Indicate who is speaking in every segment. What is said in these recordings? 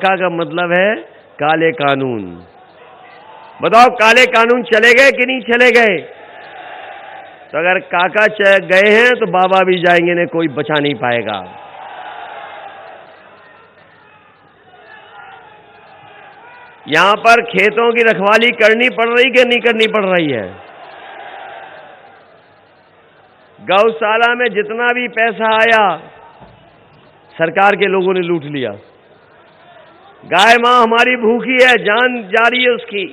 Speaker 1: काका का मतलब है काले कानून। बताओ काले कानून चले गए कि नहीं चले गए? तो अगर काका गए हैं तो बाबा भी जाएंगे, ने कोई बचा नहीं पाएगा। यहां पर खेतों की रखवाली करनी पड़ रही कि नहीं करनी पड़ रही है? गौशाला में जितना भी पैसा आया सरकार के लोगों ने लूट लिया। गाय मां हमारी भूखी है, जान जा रही है उसकी,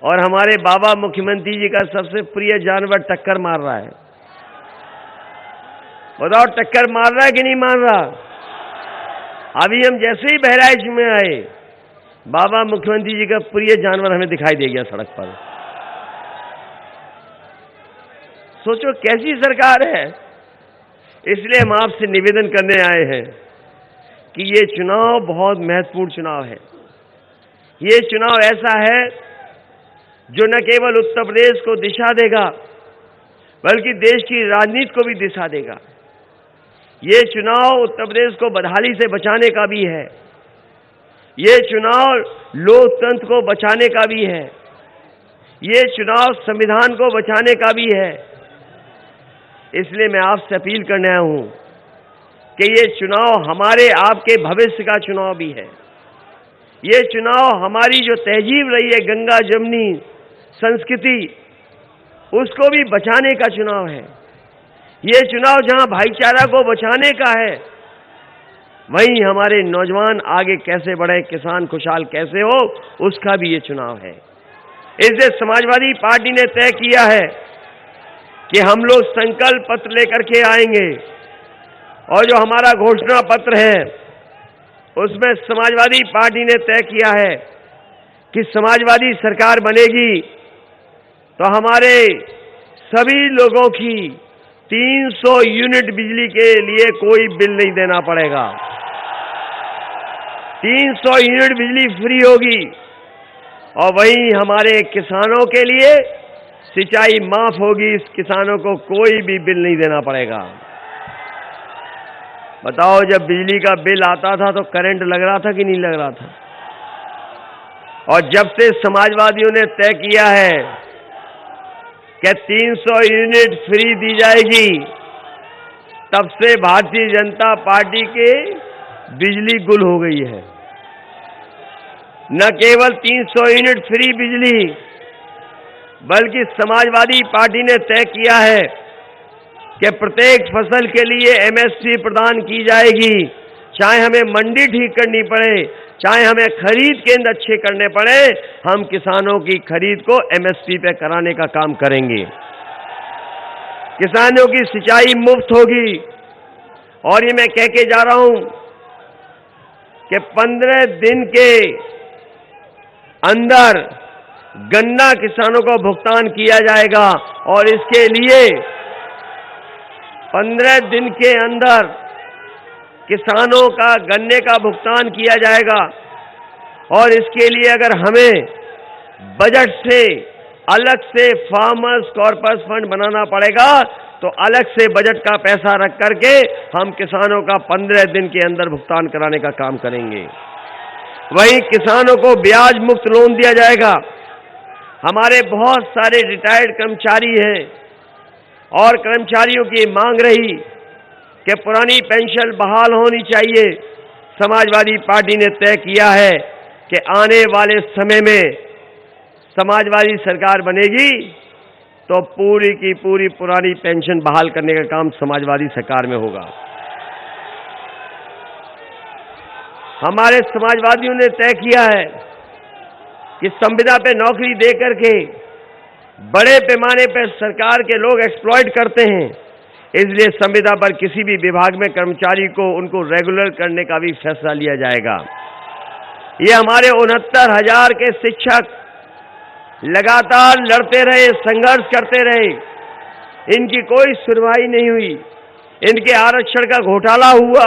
Speaker 1: और हमारे बाबा मुख्यमंत्री जी का सबसे प्रिय जानवर टक्कर मार रहा है। बताओ टक्कर मार रहा है कि नहीं मार रहा? अभी हम जैसे ही बहराइच में आए, बाबा मुख्यमंत्री जी का प्रिय जानवर हमें दिखाई दे गया सड़क पर। सोचो कैसी सरकार है। इसलिए हम आपसे निवेदन करने आए हैं कि ये चुनाव बहुत महत्वपूर्ण चुनाव है। ये चुनाव ऐसा है जो न केवल उत्तर प्रदेश को दिशा देगा बल्कि देश की राजनीति को भी दिशा देगा। ये चुनाव उत्तर प्रदेश को बदहाली से बचाने का भी है। ये चुनाव लोकतंत्र को बचाने का भी है। ये चुनाव संविधान को बचाने का भी है। इसलिए मैं आपसे अपील करने आया हूं कि ये चुनाव हमारे आपके भविष्य का चुनाव भी है। ये चुनाव हमारी जो तहजीब रही है, गंगा जमुनी संस्कृति, उसको भी बचाने का चुनाव है। ये चुनाव जहां भाईचारा को बचाने का है, वहीं हमारे नौजवान आगे कैसे बढ़े, किसान खुशहाल कैसे हो, उसका भी ये चुनाव है। इसलिए समाजवादी पार्टी ने तय किया है कि हम लोग संकल्प पत्र लेकर के आएंगे, और जो हमारा घोषणा पत्र है उसमें समाजवादी पार्टी ने तय किया है कि समाजवादी सरकार बनेगी तो हमारे सभी लोगों की 300 यूनिट बिजली के लिए कोई बिल नहीं देना पड़ेगा। 300 यूनिट बिजली फ्री होगी, और वहीं हमारे किसानों के लिए सिंचाई माफ होगी। इस किसानों को कोई भी बिल नहीं देना पड़ेगा। बताओ जब बिजली का बिल आता था तो करंट लग रहा था कि नहीं लग रहा था? और जब से समाजवादियों ने तय किया है कि 300 यूनिट फ्री दी जाएगी, तब से भारतीय जनता पार्टी की बिजली गुल हो गई है। न केवल 300 यूनिट फ्री बिजली, बल्कि समाजवादी पार्टी ने तय किया है कि प्रत्येक फसल के लिए एमएसपी प्रदान की जाएगी। चाहे हमें मंडी ठीक करनी पड़े, चाहे हमें खरीद केंद्र अच्छे करने पड़े, हम किसानों की खरीद को एमएसपी पे कराने का काम करेंगे। किसानों की सिंचाई मुफ्त होगी। और ये मैं कह के जा रहा हूं कि 15 दिन के अंदर गन्ना किसानों को भुगतान किया जाएगा, और इसके लिए 15 दिन के अंदर किसानों का गन्ने का भुगतान किया जाएगा। और इसके लिए अगर हमें बजट से अलग से फार्मर्स कॉर्पस फंड बनाना पड़ेगा, तो अलग से बजट का पैसा रख करके हम किसानों का 15 दिन के अंदर भुगतान कराने का काम करेंगे। वहीं किसानों को ब्याज मुक्त लोन दिया जाएगा। हमारे बहुत सारे रिटायर्ड कर्मचारी हैं, और कर्मचारियों की मांग रही कि पुरानी पेंशन बहाल होनी चाहिए। समाजवादी पार्टी ने तय किया है कि आने वाले समय में समाजवादी सरकार बनेगी तो पूरी की पूरी पुरानी पेंशन बहाल करने का काम समाजवादी सरकार में होगा। हमारे समाजवादियों ने तय किया है कि संविदा पे नौकरी दे करके बड़े पैमाने पर सरकार के लोग एक्सप्लॉइट करते हैं, इसलिए संविदा पर किसी भी विभाग में कर्मचारी को उनको रेगुलर करने का भी फैसला लिया जाएगा। ये हमारे 69,000 के शिक्षक लगातार लड़ते रहे, संघर्ष करते रहे, इनकी कोई सुनवाई नहीं हुई, इनके आरक्षण का घोटाला हुआ,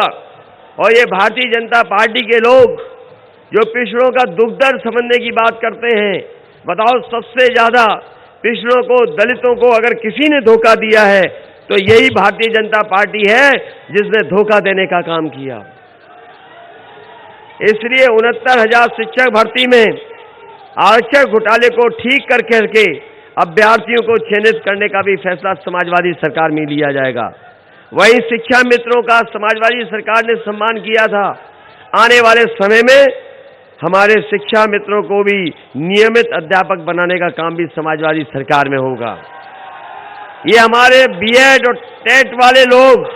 Speaker 1: और ये भारतीय जनता पार्टी के लोग जो पिछड़ों का दुख दर्द समझने की बात करते हैं, बताओ सबसे ज्यादा पिछड़ों को, दलितों को अगर किसी ने धोखा दिया है तो यही भारतीय जनता पार्टी है जिसने धोखा देने का काम किया। इसलिए 69,000 शिक्षक भर्ती में आरक्षण घोटाले को ठीक करके अभ्यर्थियों को चयनित करने का भी फैसला समाजवादी सरकार में लिया जाएगा। वहीं शिक्षा मित्रों का समाजवादी सरकार ने सम्मान किया था। आने वाले समय में हमारे शिक्षा मित्रों को भी नियमित अध्यापक बनाने का काम भी समाजवादी सरकार में होगा। ये हमारे बीएड और टेट वाले लोग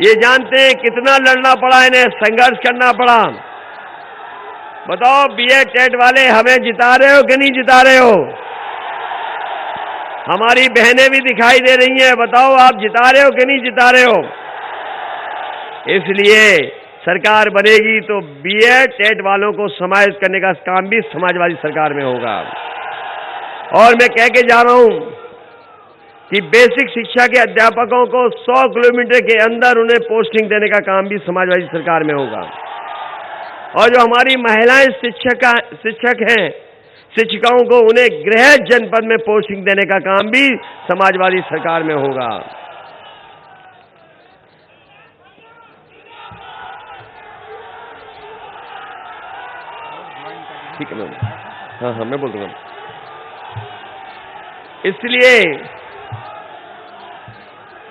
Speaker 1: ये जानते हैं कितना लड़ना पड़ा, इन्हें संघर्ष करना पड़ा। बताओ बीएड टेट वाले हमें जिता रहे हो कि नहीं जिता रहे हो? हमारी बहनें भी दिखाई दे रही हैं, बताओ आप जिता रहे हो कि नहीं जिता रहे हो? इसलिए सरकार बनेगी तो बीएड टेट वालों को समाहित करने का काम भी समाजवादी सरकार में होगा। और मैं कह के जा रहा हूं कि बेसिक शिक्षा के अध्यापकों को 100 किलोमीटर के अंदर उन्हें पोस्टिंग देने का काम भी समाजवादी सरकार में होगा। और जो हमारी महिलाएं शिक्षक हैं, शिक्षिकाओं को उन्हें गृह जनपद में पोस्टिंग देने का काम भी समाजवादी सरकार में होगा। ठीक है मैम, हाँ मैं बोल दूंगा। इसलिए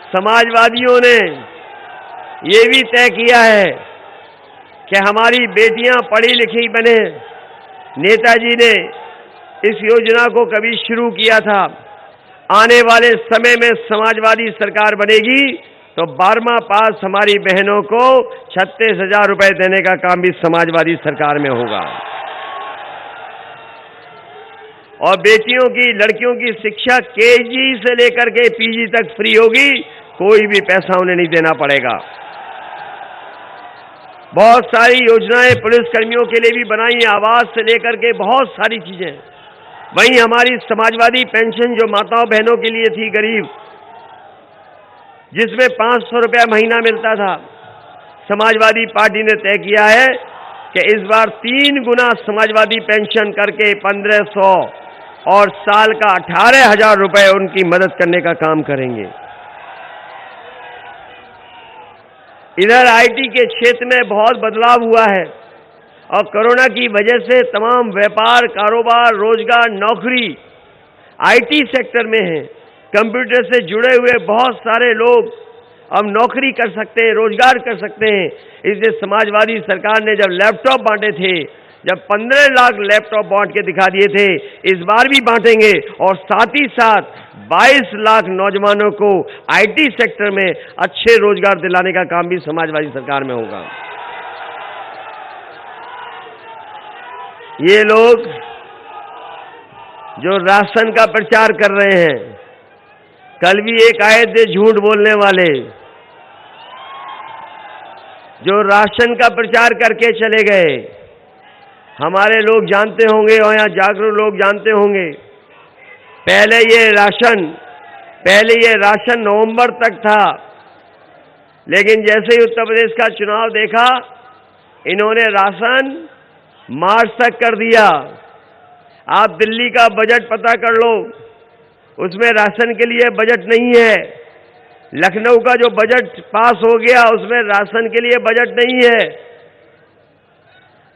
Speaker 1: समाजवादियों ने ये भी तय किया है कि हमारी बेटियां पढ़ी लिखी बने। नेताजी ने इस योजना को कभी शुरू किया था। आने वाले समय में समाजवादी सरकार बनेगी तो 12वां पास हमारी बहनों को 36,000 रुपए देने का काम भी समाजवादी सरकार में होगा। और बेटियों की, लड़कियों की शिक्षा केजी से लेकर के पीजी तक फ्री होगी, कोई भी पैसा उन्हें नहीं देना पड़ेगा। बहुत सारी योजनाएं पुलिस कर्मियों के लिए भी बनाई हैं, आवास से लेकर के बहुत सारी चीजें। वहीं हमारी समाजवादी पेंशन जो माताओं बहनों के लिए थी गरीब, जिसमें 500 रुपया महीना मिलता था, समाजवादी पार्टी ने तय किया है कि इस बार 3 गुना समाजवादी पेंशन करके 1500 और साल का 18,000 रुपए उनकी मदद करने का काम करेंगे। इधर आईटी के क्षेत्र में बहुत बदलाव हुआ है और कोरोना की वजह से तमाम व्यापार, कारोबार, रोजगार, नौकरी आईटी सेक्टर में है। कंप्यूटर से जुड़े हुए बहुत सारे लोग अब नौकरी कर सकते हैं, रोजगार कर सकते हैं। इसलिए समाजवादी सरकार ने जब लैपटॉप बांटे थे, जब 15 लाख लैपटॉप बांट के दिखा दिए थे, इस बार भी बांटेंगे और साथ ही साथ 22 लाख नौजवानों को आईटी सेक्टर में अच्छे रोजगार दिलाने का काम भी समाजवादी सरकार में होगा। ये लोग जो राशन का प्रचार कर रहे हैं, कल भी एक आए थे झूठ बोलने वाले, जो राशन का प्रचार करके चले गए। हमारे लोग जानते होंगे और यहाँ जागरूक लोग जानते होंगे, पहले ये राशन नवंबर तक था, लेकिन जैसे ही उत्तर प्रदेश का चुनाव देखा, इन्होंने राशन मार्च तक कर दिया। आप दिल्ली का बजट पता कर लो, उसमें राशन के लिए बजट नहीं है। लखनऊ का जो बजट पास हो गया, उसमें राशन के लिए बजट नहीं है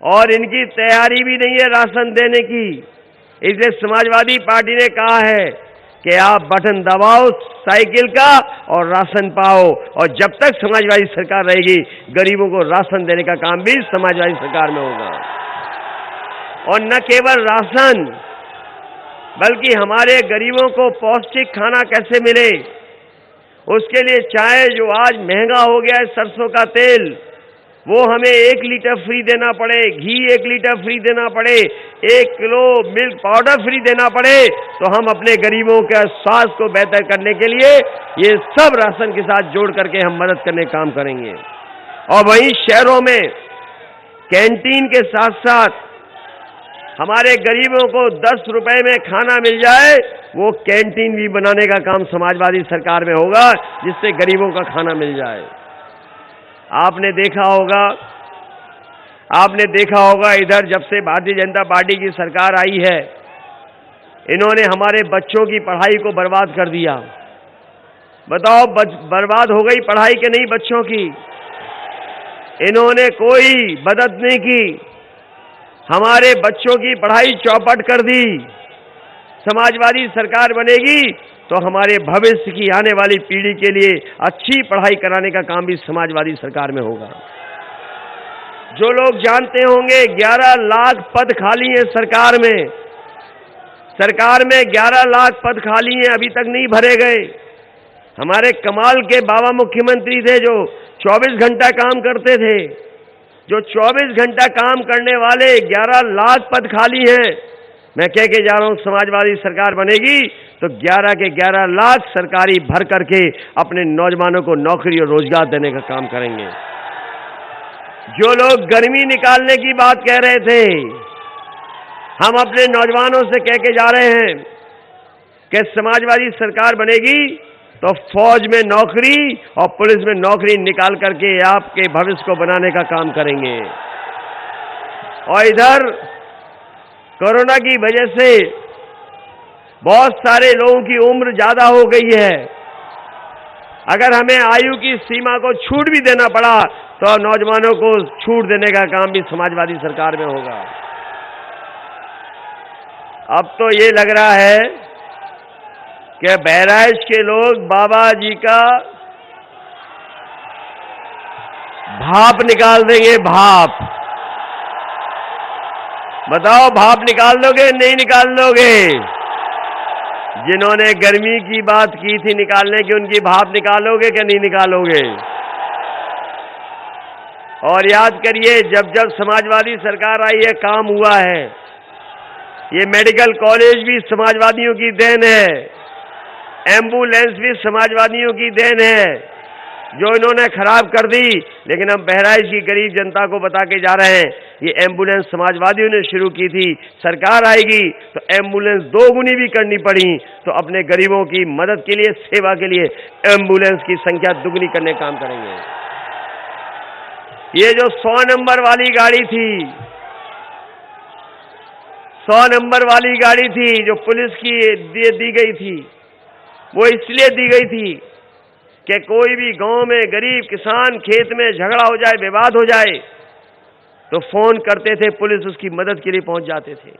Speaker 1: और इनकी तैयारी भी नहीं है राशन देने की। इसलिए समाजवादी पार्टी ने कहा है कि आप बटन दबाओ साइकिल का और राशन पाओ, और जब तक समाजवादी सरकार रहेगी गरीबों को राशन देने का काम भी समाजवादी सरकार में होगा। और न केवल राशन, बल्कि हमारे गरीबों को पौष्टिक खाना कैसे मिले, उसके लिए चाहे जो आज महंगा हो गया है सरसों का तेल, वो हमें 1 लीटर फ्री देना पड़े, घी 1 लीटर फ्री देना पड़े, 1 किलो मिल्क पाउडर फ्री देना पड़े, तो हम अपने गरीबों के स्वास्थ्य को बेहतर करने के लिए ये सब राशन के साथ जोड़ करके हम मदद करने का काम करेंगे। और वहीं शहरों में कैंटीन के साथ साथ हमारे गरीबों को 10 रुपए में खाना मिल जाए, वो कैंटीन भी बनाने का काम समाजवादी सरकार में होगा, जिससे गरीबों का खाना मिल जाए। आपने देखा होगा इधर जब से भारतीय जनता पार्टी की सरकार आई है, इन्होंने हमारे बच्चों की पढ़ाई को बर्बाद कर दिया। बताओ बर्बाद हो गई पढ़ाई के नहीं बच्चों की? इन्होंने कोई मदद नहीं की। हमारे बच्चों की पढ़ाई चौपट कर दी। समाजवादी सरकार बनेगी तो हमारे भविष्य की आने वाली पीढ़ी के लिए अच्छी पढ़ाई कराने का काम भी समाजवादी सरकार में होगा। जो लोग जानते होंगे 11 लाख पद खाली हैं सरकार में। सरकार में 11 लाख पद खाली हैं, अभी तक नहीं भरे गए। हमारे कमाल के बाबा मुख्यमंत्री थे जो 24 घंटा काम करते थे। जो 24 घंटा काम करने वाले 11 लाख पद खाली हैं। मैं कह के जा रहा हूं समाजवादी सरकार बनेगी तो 11 के 11 लाख सरकारी भर करके अपने नौजवानों को नौकरी और रोजगार देने का काम करेंगे। जो लोग गर्मी निकालने की बात कह रहे थे, हम अपने नौजवानों से कह के जा रहे हैं कि समाजवादी सरकार बनेगी तो फौज में नौकरी और पुलिस में नौकरी निकाल करके आपके भविष्य को बनाने का काम करेंगे। और इधर कोरोना की वजह से बहुत सारे लोगों की उम्र ज्यादा हो गई है। अगर हमें आयु की सीमा को छूट भी देना पड़ा तो नौजवानों को छूट देने का काम भी समाजवादी सरकार में होगा। अब तो ये लग रहा है कि बहराइच के लोग बाबा जी का भाप निकाल देंगे। भाप बताओ, भाप निकाल दोगे नहीं निकाल दोगे? जिन्होंने गर्मी की बात की थी निकालने की, उनकी भाप निकालोगे कि नहीं निकालोगे? और याद करिए, जब जब समाजवादी सरकार आई है काम हुआ है। ये मेडिकल कॉलेज भी समाजवादियों की देन है, एम्बुलेंस भी समाजवादियों की देन है, जो इन्होंने खराब कर दी। लेकिन हम बहराइच की गरीब जनता को बता के जा रहे हैं, ये एम्बुलेंस समाजवादियों ने शुरू की थी। सरकार आएगी तो एम्बुलेंस 2 गुनी भी करनी पड़ी तो अपने गरीबों की मदद के लिए, सेवा के लिए एम्बुलेंस की संख्या दुगनी करने का काम करेंगे। ये जो 100 नंबर वाली गाड़ी थी, 100 नंबर वाली गाड़ी थी जो पुलिस की दी गई थी, वो इसलिए दी गई थी कि कोई भी गांव में गरीब किसान खेत में झगड़ा हो जाए, विवाद हो जाए तो फोन करते थे, पुलिस उसकी मदद के लिए पहुंच जाते थे।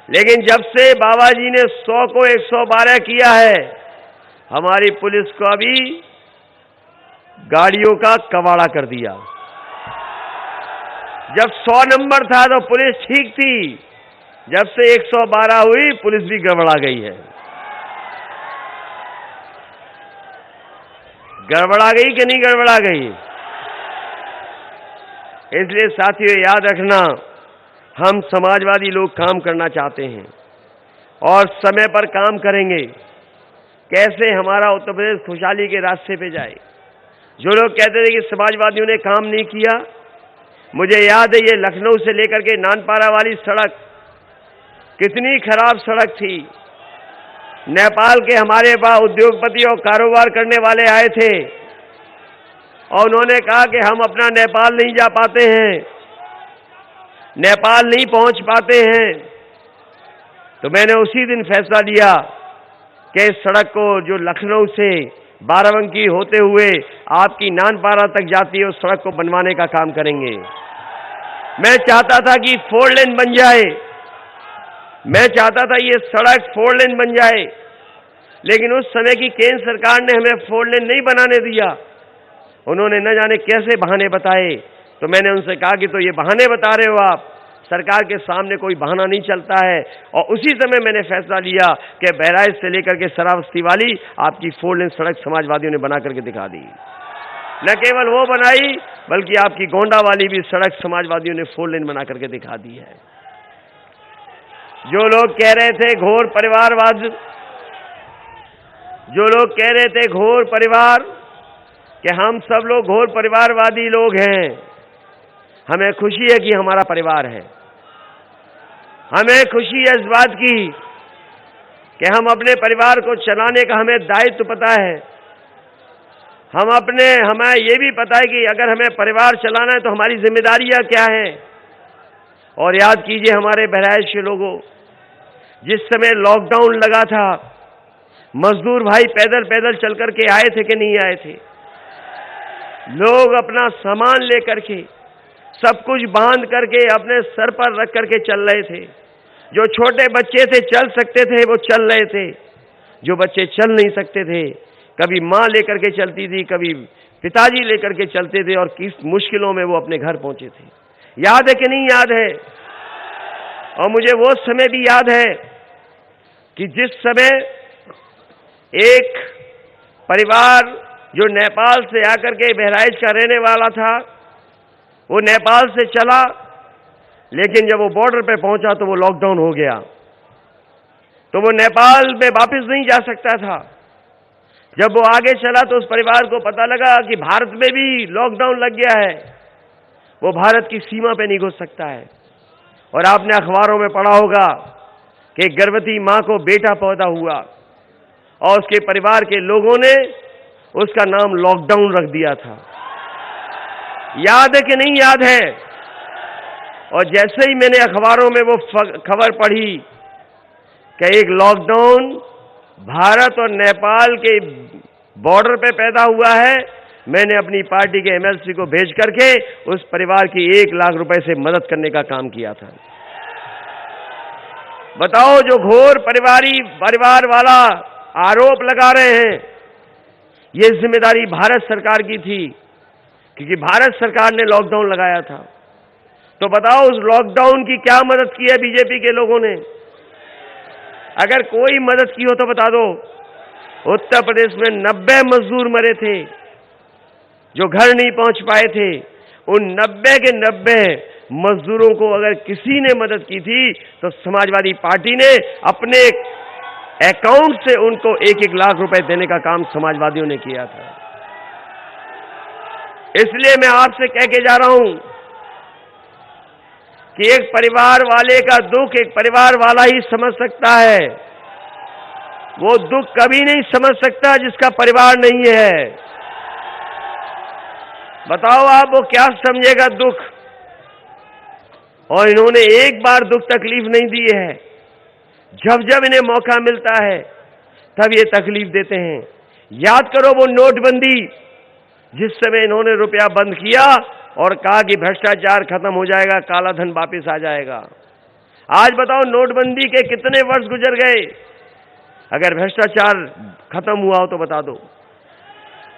Speaker 1: लेकिन जब से बाबा जी ने 100 को 112 किया है, हमारी पुलिस को अभी गाड़ियों का कबाड़ा कर दिया। जब 100 नंबर था तो पुलिस ठीक थी, जब से 112 हुई पुलिस भी गड़बड़ा गई है। गड़बड़ा गई कि नहीं गड़बड़ा गई? इसलिए साथियों याद रखना, हम समाजवादी लोग काम करना चाहते हैं और समय पर काम करेंगे। कैसे हमारा उत्तर प्रदेश खुशहाली के रास्ते पे जाए। जो लोग कहते थे कि समाजवादियों ने काम नहीं किया, मुझे याद है ये लखनऊ से लेकर के नानपारा वाली सड़क कितनी खराब सड़क थी। नेपाल के हमारे पास उद्योगपति और कारोबार करने वाले आए थे और उन्होंने कहा कि हम अपना नेपाल नहीं जा पाते हैं, नेपाल नहीं पहुंच पाते हैं। तो मैंने उसी दिन फैसला लिया कि इस सड़क को जो लखनऊ से बाराबंकी होते हुए आपकी नानपारा तक जाती है, उस सड़क को बनवाने का काम करेंगे। मैं चाहता था कि 4 लेन बन जाए, मैं चाहता था ये सड़क 4 लेन बन जाए, लेकिन उस समय की केंद्र सरकार ने हमें 4 लेन नहीं बनाने दिया। उन्होंने न जाने कैसे बहाने बताए। तो मैंने उनसे कहा कि तो ये बहाने बता रहे हो आप, सरकार के सामने कोई बहाना नहीं चलता है। और उसी समय मैंने फैसला लिया कि बहराइच से लेकर के सरावस्ती वाली आपकी 4 लेन सड़क समाजवादियों ने बना करके दिखा दी। न केवल वो बनाई, बल्कि आपकी गोंडा वाली भी सड़क समाजवादियों ने 4 लेन बना करके दिखा दी है। जो लोग कह रहे थे घोर परिवारवाद, जो लोग कह रहे थे घोर परिवार, कि हम सब लोग घोर परिवारवादी लोग हैं, हमें खुशी है कि हमारा परिवार है। हमें खुशी है इस बात की कि हम अपने परिवार को चलाने का हमें दायित्व पता है। हमें ये भी पता है कि अगर हमें परिवार चलाना है तो हमारी जिम्मेदारियां क्या हैं। और याद कीजिए हमारे बहराइच के लोगों, जिस समय लॉकडाउन लगा था, मजदूर भाई पैदल पैदल चल करके आए थे कि नहीं आए थे? लोग अपना सामान लेकर के, सब कुछ बांध करके अपने सर पर रख करके चल रहे थे। जो छोटे बच्चे थे चल सकते थे वो चल रहे थे, जो बच्चे चल नहीं सकते थे, कभी माँ लेकर के चलती थी, कभी पिताजी लेकर के चलते थे, और किस मुश्किलों में वो अपने घर पहुंचे थे। याद है कि नहीं याद है? और मुझे वो समय भी याद है कि जिस समय एक परिवार जो नेपाल से आकर के बहराइच का रहने वाला था, वो नेपाल से चला, लेकिन जब वो बॉर्डर पे पहुंचा तो वो लॉकडाउन हो गया, तो वो नेपाल में वापस नहीं जा सकता था। जब वो आगे चला तो उस परिवार को पता लगा कि भारत में भी लॉकडाउन लग गया है, वो भारत की सीमा पे नहीं घुस सकता है। और आपने अखबारों में पढ़ा होगा कि एक गर्भवती मां को बेटा पैदा हुआ और उसके परिवार के लोगों ने उसका नाम लॉकडाउन रख दिया था। याद है कि नहीं याद है? और जैसे ही मैंने अखबारों में वो खबर पढ़ी कि एक लॉकडाउन भारत और नेपाल के बॉर्डर पे पैदा हुआ है, मैंने अपनी पार्टी के एमएलसी को भेज करके उस परिवार की 1 लाख रुपए से मदद करने का काम किया था। बताओ, जो घोर परिवार वाला आरोप लगा रहे हैं, ये जिम्मेदारी भारत सरकार की थी, क्योंकि भारत सरकार ने लॉकडाउन लगाया था। तो बताओ, उस लॉकडाउन की क्या मदद की है बीजेपी के लोगों ने? अगर कोई मदद की हो तो बता दो। उत्तर प्रदेश में 90 मजदूर मरे थे जो घर नहीं पहुंच पाए थे। उन 90 के 90 मजदूरों को अगर किसी ने मदद की थी तो समाजवादी पार्टी ने अपने अकाउंट से उनको 1-1 लाख रुपए देने का काम समाजवादियों ने किया था। इसलिए मैं आपसे कह के जा रहा हूं कि एक परिवार वाले का दुख एक परिवार वाला ही समझ सकता है। वो दुख कभी नहीं समझ सकता जिसका परिवार नहीं है। बताओ आप, वो क्या समझेगा दुख? और इन्होंने एक बार दुख तकलीफ नहीं दी है। जब जब इन्हें मौका मिलता है तब ये तकलीफ देते हैं। याद करो वो नोटबंदी, जिस समय इन्होंने रुपया बंद किया और कहा कि भ्रष्टाचार खत्म हो जाएगा, काला धन वापस आ जाएगा। आज बताओ, नोटबंदी के कितने वर्ष गुजर गए? अगर भ्रष्टाचार खत्म हुआ हो तो बता दो,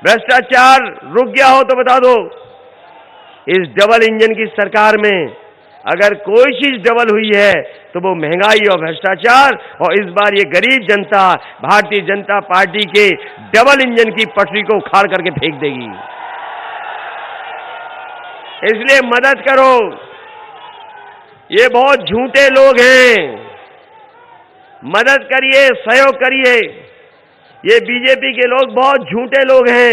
Speaker 1: भ्रष्टाचार रुक गया हो तो बता दो। इस डबल इंजन की सरकार में अगर कोई चीज डबल हुई है तो वो महंगाई और भ्रष्टाचार। और इस बार ये गरीब जनता भारतीय जनता पार्टी के डबल इंजन की पटरी को उखाड़ करके फेंक देगी। इसलिए मदद करो। ये बहुत झूठे लोग हैं, मदद करिए, सहयोग करिए। ये बीजेपी के लोग बहुत झूठे लोग हैं।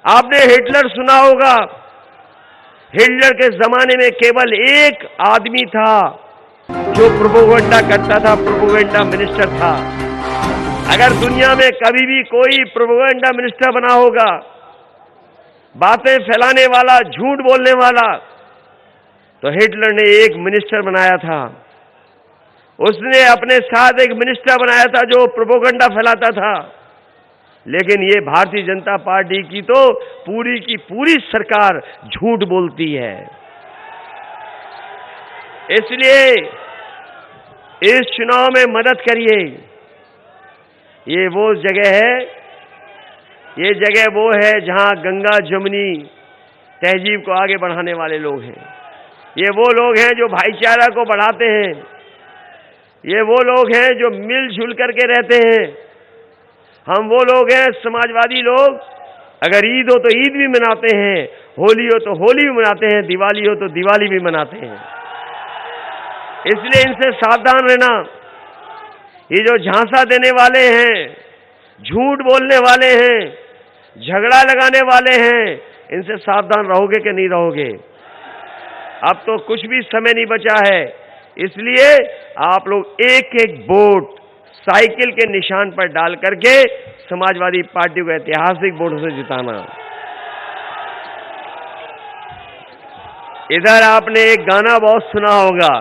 Speaker 1: आपने हिटलर सुना होगा। हिटलर के जमाने में केवल एक आदमी था जो प्रोपेगेंडा करता था, प्रोपेगेंडा मिनिस्टर था। अगर दुनिया में कभी भी कोई प्रोपेगेंडा मिनिस्टर बना होगा, बातें फैलाने वाला, झूठ बोलने वाला, तो हिटलर ने एक मिनिस्टर बनाया था। उसने अपने साथ एक मिनिस्टर बनाया था जो प्रोपेगेंडा फैलाता था। लेकिन ये भारतीय जनता पार्टी की तो पूरी की पूरी सरकार झूठ बोलती है। इसलिए इस चुनाव में मदद करिए। ये वो जगह है, ये जगह वो है जहां गंगा जमुनी तहजीब को आगे बढ़ाने वाले लोग हैं। ये वो लोग हैं जो भाईचारा को बढ़ाते हैं। ये वो लोग हैं जो मिलजुल करके रहते हैं। हम वो लोग हैं, समाजवादी लोग, अगर ईद हो तो ईद भी मनाते हैं, होली हो तो होली भी मनाते हैं, दिवाली हो तो दिवाली भी मनाते हैं। इसलिए इनसे सावधान रहना। ये जो झांसा देने वाले हैं, झूठ बोलने वाले हैं, झगड़ा लगाने वाले हैं, इनसे सावधान रहोगे कि नहीं रहोगे? अब तो कुछ भी समय नहीं बचा है। इसलिए आप लोग एक एक वोट साइकिल के निशान पर डाल करके समाजवादी पार्टी को ऐतिहासिक वोटों से जिताना। इधर आपने एक गाना बहुत सुना होगा,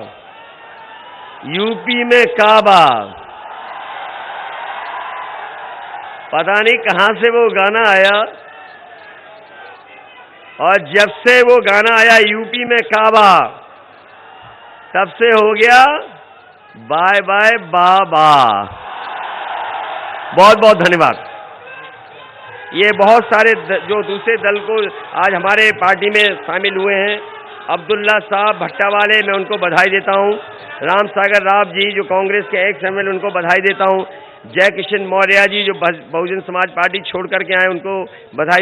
Speaker 1: यूपी में काबा। पता नहीं कहां से वो गाना आया, और जब से वो गाना आया यूपी में काबा, तब से हो गया बाय बाय बाबा। बहुत बहुत धन्यवाद। ये बहुत सारे जो दूसरे दल को आज हमारे पार्टी में शामिल हुए हैं, अब्दुल्ला साहब भट्टा वाले, मैं उनको बधाई देता हूं। राम सागर राव जी जो कांग्रेस के एक्स एमएलए, उनको बधाई देता हूं। जय किशन मौर्य जी जो बहुजन समाज पार्टी छोड़ करके आए, उनको बधाई